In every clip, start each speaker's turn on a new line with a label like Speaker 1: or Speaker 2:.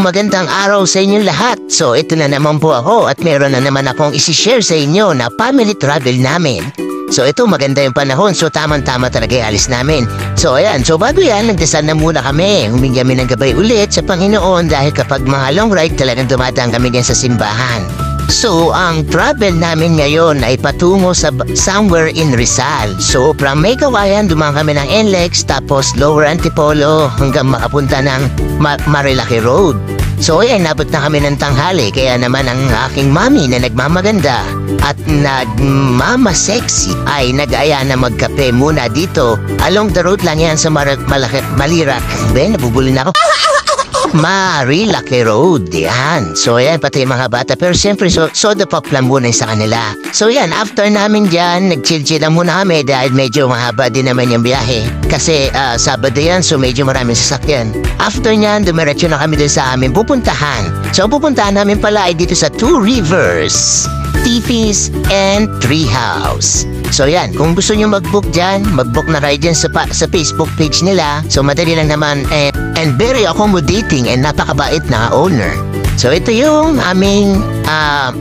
Speaker 1: magandang araw sa inyong lahat. So ito na naman po ako at meron na naman akong isi-share sa inyo na family travel namin. So ito maganda yung panahon, so tamang-tama talaga yung alis namin. So ayan, so bago yan, nagdasal na muna kami. Humingi kami ng gabay ulit sa Panginoon dahil kapag mga long ride talagang dumadaan kami din sa simbahan. So, ang travel namin ngayon ay patungo sa somewhere in Rizal. So, from May Kawayan, dumaan kami ng NLEX, tapos Lower Antipolo hanggang makapunta ng Marilaki Road. So, ay nabot na kami ng tanghali, kaya naman ang aking mami na nagmamaganda at nagmama-sexy ay nag-aya na magkape muna dito. Along the road lang yan sa Malirak. Nabubuli na ako. Marilaki Road, yan. So yan, pati yung mga bata. Pero siyempre, soda pop lang muna sa kanila. So yan, after namin dyan, nag-chill-chill lang muna kami dahil medyo mahaba din naman yung biyahe. Kasi Sabado yan, so medyo maraming sasakyan. After nyan, dumiretso na kami dun sa aming pupuntahan. So pupuntahan namin pala ay dito sa Two Rivers, Tipis, and Treehouse. So yan, kung gusto nyo mag-book dyan, mag-book na kayo dyan sa Facebook page nila. So madali lang naman and very accommodating and napakabait na owner. So ito yung aming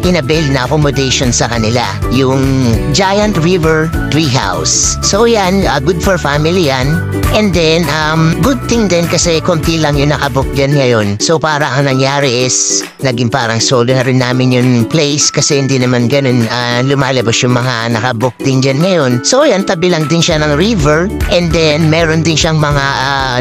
Speaker 1: inabail na accommodation sa kanila. Yung Giant River Treehouse. So yan, good for family yan. And then, good thing din kasi konti lang yung nakabook dyan ngayon. So parang ang nangyari is, naging parang solo na rin namin yung place kasi hindi naman ganun lumalabas yung mga nakabook din dyan ngayon. So yan, tabi lang din siya ng river. And then, meron din siyang mga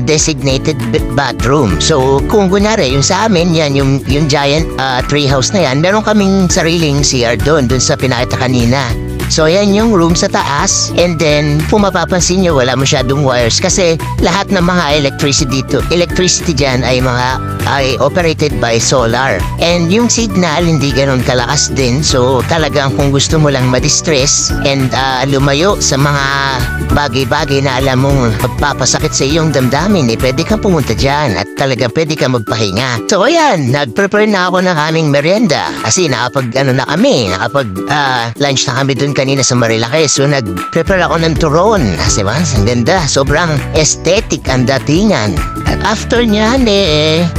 Speaker 1: designated bathroom. So kung kunyari, yung sa amin, yan, yung Giant Treehouse na yan, meron kaming sariling CR doon sa pinakita kanina. So yan yung room sa taas, and then kung mapapansin nyo wala masyadong wires kasi lahat ng mga electricity dyan ay operated by solar. And yung signal hindi ganun kalakas din, so talagang kung gusto mo lang madistress and lumayo sa mga bagay-bagay na alam mong magpapasakit sa iyong damdamin, pwede kang pumunta dyan at talagang pwede kang magpahinga. So ayan, nag-prepare na ako ng aming merienda kasi nakapag lunch na kami dun kanina sa Marilaki. So nag-prepare ako ng turon. Kasi ang ganda. Sobrang aesthetic ang datingan. At after nyan,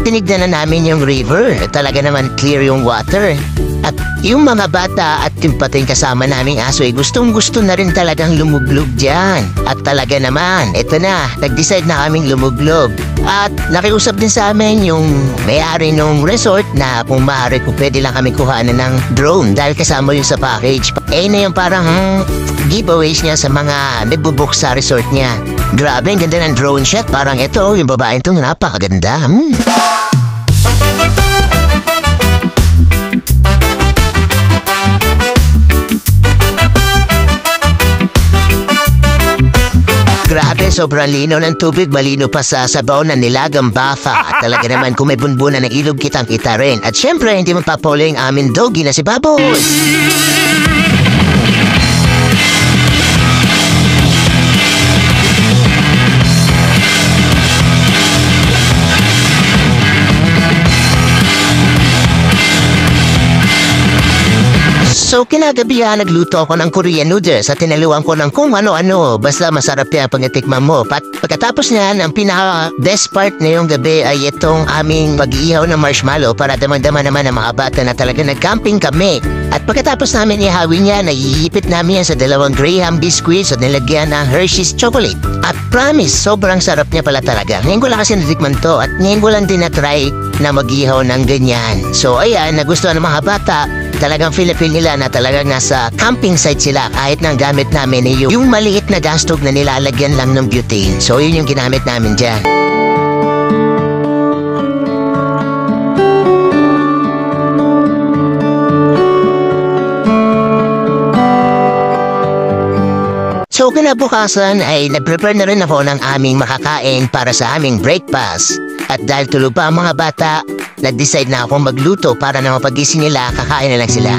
Speaker 1: tinignan na namin yung river. Talaga naman clear yung water. At yung mga bata at yung pating kasama naming aso ay gustong-gusto na rin talagang lumuglog dyan. At talaga naman, eto na, nag-decide na kaming lumuglog. At nakiusap din sa amin yung may-ari ng resort na kung maaari ko pwede lang kami kuhanan ng drone dahil kasama yun sa package. Na yung parang giveaways niya sa mga nagbubook sa resort niya. Grabe, ang ganda ng drone shot. Parang ito, yung babaeng itong napakaganda. Grabe, sobrang lino ng tubig, malino pa sa sabaw na nilagang bafa. At talaga naman kung may bunbunan ng ilog kitang-kita rin. At syempre, hindi magpapolo yung aming doggy na si Baboy. So kinagabihan nagluto ako ng Korean noodles at tinaluan ko ng kung ano-ano. Basta masarap yan pag natikman mo. Pagkatapos niyan, ang pinaka-best part ngayong gabi ay itong aming pag-iihaw ng marshmallow para damang-dama naman ang mga bata na talaga nag-camping kami. At pagkatapos namin ihawin yan, naiipit namin yan sa 2 Graham biscuits at nilagyan ng Hershey's chocolate. At promise, sobrang sarap niya pala talaga. Ngayon ko lang kasi natikman to at ngayon ko lang din na-try na mag-ihaw ng ganyan. So ayan, nagustuhan ng mga bata. Talagang feel nila na talagang nasa camping site sila kahit nang gamit namin yung maliit na gas stove na nilalagyan lang ng butane. So yun yung ginamit namin dyan. So kinabukasan ay nag-prepare na rin ako ng aming makakain para sa aming breakfast. At dahil tulog pa ang mga bata, nag-decide na akong magluto para na mapagising nila, kakain na lang sila.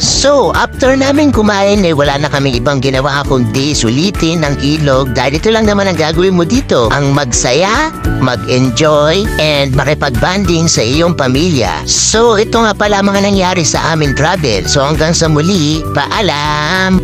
Speaker 1: So, after namin kumain, wala na kaming ibang ginawa kundi sulitin ang ilog dahil ito lang naman ang gagawin mo dito. Ang magsaya, mag-enjoy, and makipag-banding sa iyong pamilya. So, ito nga pala mga nangyari sa amin travel. So, hanggang sa muli, paalam!